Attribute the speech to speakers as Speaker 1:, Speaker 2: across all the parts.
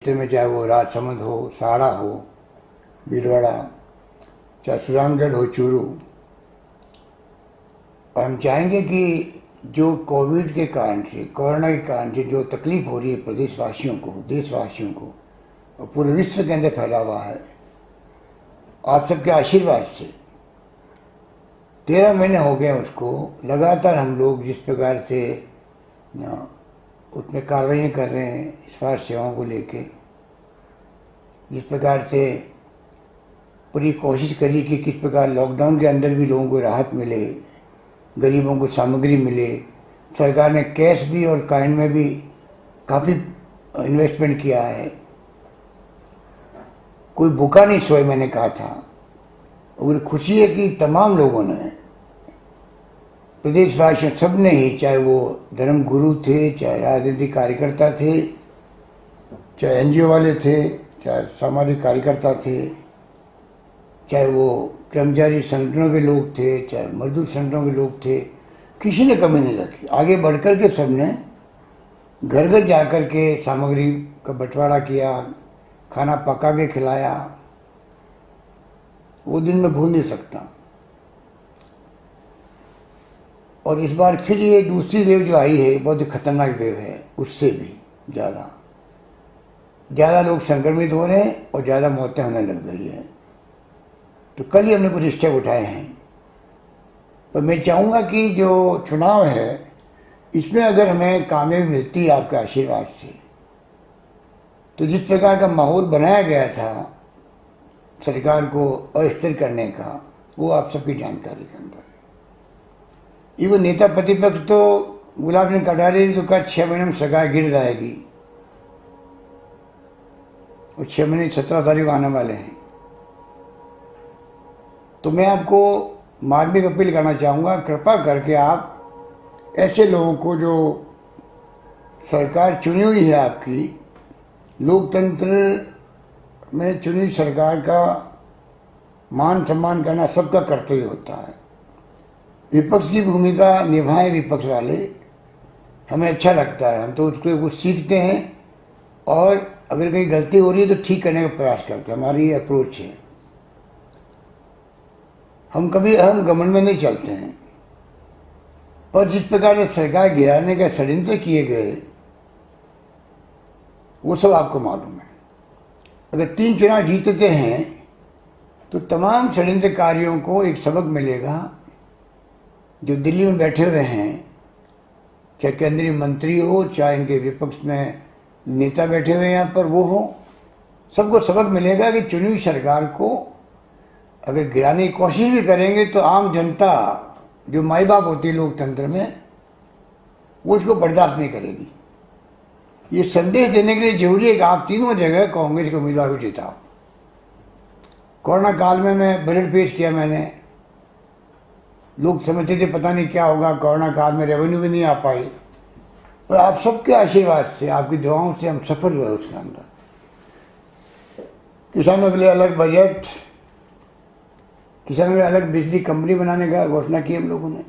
Speaker 1: में, चाहे वो राजसमंद हो, साड़ा हो, भीलवाड़ा, चाहे सुजानगढ़ हो, चूरू। और हम चाहेंगे कि जो कोविड के कारण से, कोरोना के कारण से जो तकलीफ हो रही है प्रदेशवासियों को, देशवासियों को, और पूरे विश्व के अंदर फैला हुआ है, आप सबके आशीर्वाद से 13 महीने हो गए उसको लगातार हम लोग जिस प्रकार से उसमें कार्रवाई कर रहे हैं स्वास्थ्य सेवाओं को लेके, जिस प्रकार से पूरी कोशिश करी कि किस प्रकार लॉकडाउन के अंदर भी लोगों को राहत मिले, गरीबों को सामग्री मिले। सरकार ने कैश भी और काइन में भी काफ़ी इन्वेस्टमेंट किया है। कोई भूखा नहीं सोए, मैंने कहा था। और खुशी है कि तमाम लोगों ने, प्रदेशवासियों सब ने ही, चाहे वो धर्म गुरु थे, चाहे राजनीतिक कार्यकर्ता थे, चाहे एनजीओ वाले थे, चाहे सामाजिक कार्यकर्ता थे, चाहे वो कर्मचारी संगठनों के लोग थे, चाहे मजदूर संगठनों के लोग थे, किसी ने कमी नहीं रखी। आगे बढ़कर के सबने घर घर जाकर के सामग्री का बंटवारा किया, खाना पका के खिलाया। वो दिन मैं भूल नहीं सकता। और इस बार फिर ये दूसरी वेव जो आई है बहुत ही खतरनाक वेव है, उससे भी ज़्यादा लोग संक्रमित हो रहे हैं और ज़्यादा मौतें होने लग गई है। तो कल ही हमने कुछ स्टेप उठाए हैं। पर मैं चाहूँगा कि जो चुनाव है इसमें अगर हमें कामयाबी मिलती है आपके आशीर्वाद से, तो जिस प्रकार का माहौल बनाया गया था सरकार को अस्थिर करने का, वो आप सबकी जानकारी के अंदर है। ये वो नेता प्रतिपक्ष तो गुलाब सिंह कटारिया ने तो कहा 6 महीने में सरकार गिर जाएगी, और 6 महीने 17 तारीख को आने वाले हैं। तो मैं आपको मार्मिक अपील करना चाहूँगा, कृपा करके आप ऐसे लोगों को, जो सरकार चुनी हुई है आपकी, लोकतंत्र में चुनी सरकार का मान सम्मान करना सबका कर्तव्य होता है। विपक्ष की भूमिका निभाएं विपक्ष वाले, हमें अच्छा लगता है, हम तो उसको कुछ सीखते हैं और अगर कहीं गलती हो रही है तो ठीक करने का प्रयास करते हैं। हमारी ये अप्रोच है। हम कभी अहम घमंड में नहीं चलते हैं। पर जिस प्रकार से सरकार गिराने का षड्यंत्र किए गए, वो सब आपको मालूम है। अगर 3 चुनाव जीतते हैं तो तमाम षड्यंत्रकारियों को एक सबक मिलेगा। जो दिल्ली में बैठे हुए हैं, चाहे केंद्रीय मंत्री हो, चाहे इनके विपक्ष में नेता बैठे हुए हैं यहाँ पर वो हो, सबको सबक मिलेगा कि चुनी हुई सरकार को अगर गिराने की कोशिश भी करेंगे तो आम जनता, जो माई बाप होती है लोकतंत्र में, वो इसको बर्दाश्त नहीं करेगी। ये संदेश देने के लिए जरूरी है कि आप तीनों जगह कांग्रेस के उम्मीदवार को जिताओ। कोरोना काल में मैं बजट पेश किया, मैंने, लोग समझते थे पता नहीं क्या होगा, कोरोना काल में रेवेन्यू भी नहीं आ पाई, पर आप सबके आशीर्वाद से, आपकी दुआओं से हम सफल हुए उसके अंदर। किसानों के लिए अलग बजट, किसानों के लिए अलग बिजली कंपनी बनाने का घोषणा की हम लोगों ने,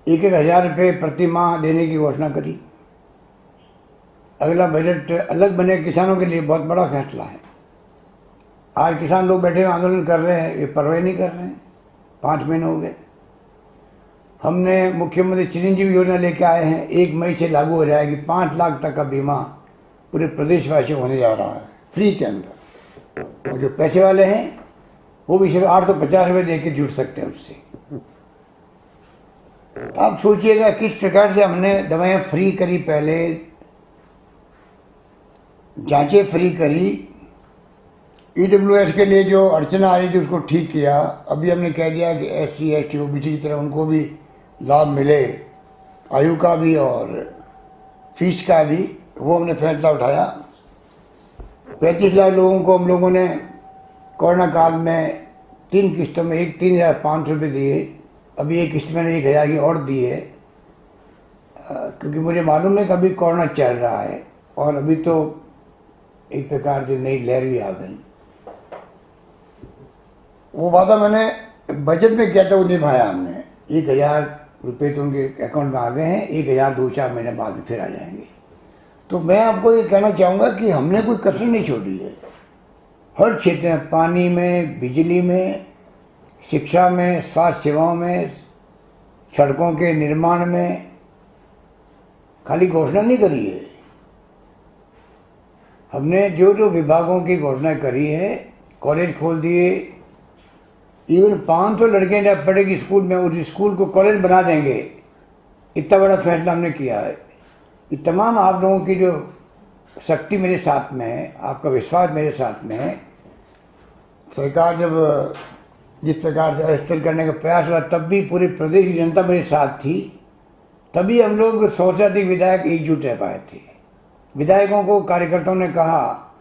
Speaker 1: 1-1 हज़ार रुपये प्रति माह देने की घोषणा करी। अगला बजट अलग बने किसानों के लिए, बहुत बड़ा फैसला है। आज किसान लोग बैठे हुए आंदोलन कर रहे हैं, ये परवाह नहीं कर रहे हैं। 5 महीने हो गए। हमने मुख्यमंत्री चिरंजीवी योजना लेके आए हैं, 1 मई से लागू हो जाएगी। 5 लाख तक का बीमा पूरे प्रदेशवासियों होने जा रहा है, फ्री के अंदर। और जो पैसे वाले हैं वो भी सिर्फ 850 रुपये दे के जुड़ सकते हैं उससे। आप सोचिएगा किस प्रकार से हमने दवाएं फ्री करी, पहले जांचें फ्री करी, ईडब्ल्यूएस के लिए जो अड़चना आ रही थी उसको ठीक किया। अभी हमने कह दिया कि SC ST OBC की तरह उनको भी लाभ मिले, आयु का भी और फीस का भी, वो हमने फैसला उठाया। 35 लाख लोगों को हम लोगों ने कोरोना काल में 3 किस्तों में 3,500 रुपये दिए। अभी एक किस्त मैंने 1,000 की और दी है, क्योंकि मुझे मालूम है कि अभी कोरोना चल रहा है और अभी तो एक प्रकार से नई लहर भी आ गई। वो वादा मैंने बजट में किया था, वो निभाया हमने। 1,000 रुपये तो उनके अकाउंट में आ गए हैं, 1,000 2-4 महीने बाद फिर आ जाएंगे। तो मैं आपको ये कहना चाहूँगा कि हमने कोई कसर नहीं छोड़ी है। हर क्षेत्र में, पानी में, बिजली में, शिक्षा में, स्वास्थ्य सेवाओं में, सड़कों के निर्माण में खाली घोषणा नहीं करी है। हमने जो जो विभागों की घोषणा करी है, कॉलेज खोल दिए, इवन 500 लड़के जब पढ़ेगी स्कूल में, उस स्कूल को कॉलेज बना देंगे, इतना बड़ा फैसला हमने किया है। ये तमाम आप लोगों की जो शक्ति मेरे साथ में है, आपका विश्वास मेरे साथ में है। सरकार जब जिस प्रकार से अस्थिर करने का प्रयास हुआ, तब भी पूरे प्रदेश की जनता मेरे साथ थी, तभी हम लोग 100 से अधिक विधायक एकजुट रह पाए थे। विधायकों को, कार्यकर्ताओं ने कहा,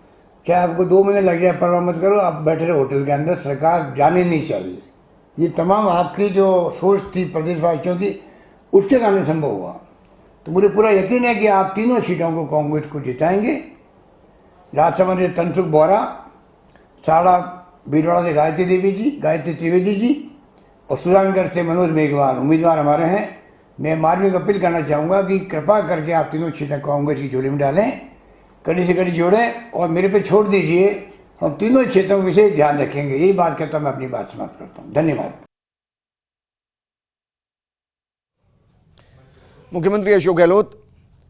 Speaker 1: चाहे आपको 2 महीने लग जाए, परवाह मत करो, आप बैठे रहे होटल के अंदर, सरकार जाने नहीं चाहिए। ये तमाम आपकी जो सोच थी प्रदेशवासियों की, उसके कारण संभव हुआ। तो मुझे पूरा यकीन है कि आप तीनों सीटों को कांग्रेस को जिताएंगे। राज्यसभा से तनसुख बोहरा, साड़ा भीलवाड़ा से गायत्री त्रिवेदी जी और सुजानगढ़ से मनोज मेघवाल उम्मीदवार हमारे हैं। मैं मार्मिक अपील करना चाहूँगा कि कृपा करके आप तीनों सीटें कांग्रेस की झोली में डालें, कड़ी से कड़ी जोड़ें और मेरे पे छोड़ दीजिए। हम तीनों क्षेत्रों का विशेष ध्यान रखेंगे। यही बात कहता मैं अपनी बात समाप्त करता हूँ। धन्यवाद।
Speaker 2: मुख्यमंत्री अशोक गहलोत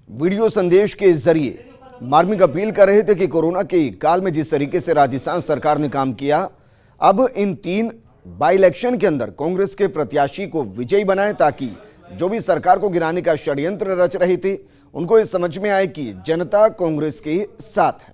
Speaker 2: वीडियो संदेश के जरिए मार्मिक अपील कर रहे थे कि कोरोना के काल में जिस तरीके से राजस्थान सरकार ने काम किया, अब इन 3 बाई इलेक्शन के अंदर कांग्रेस के प्रत्याशी को विजयी बनाएं, ताकि जो भी सरकार को गिराने का षड्यंत्र रच रही थी, उनको ये समझ में आए कि जनता कांग्रेस के साथ है।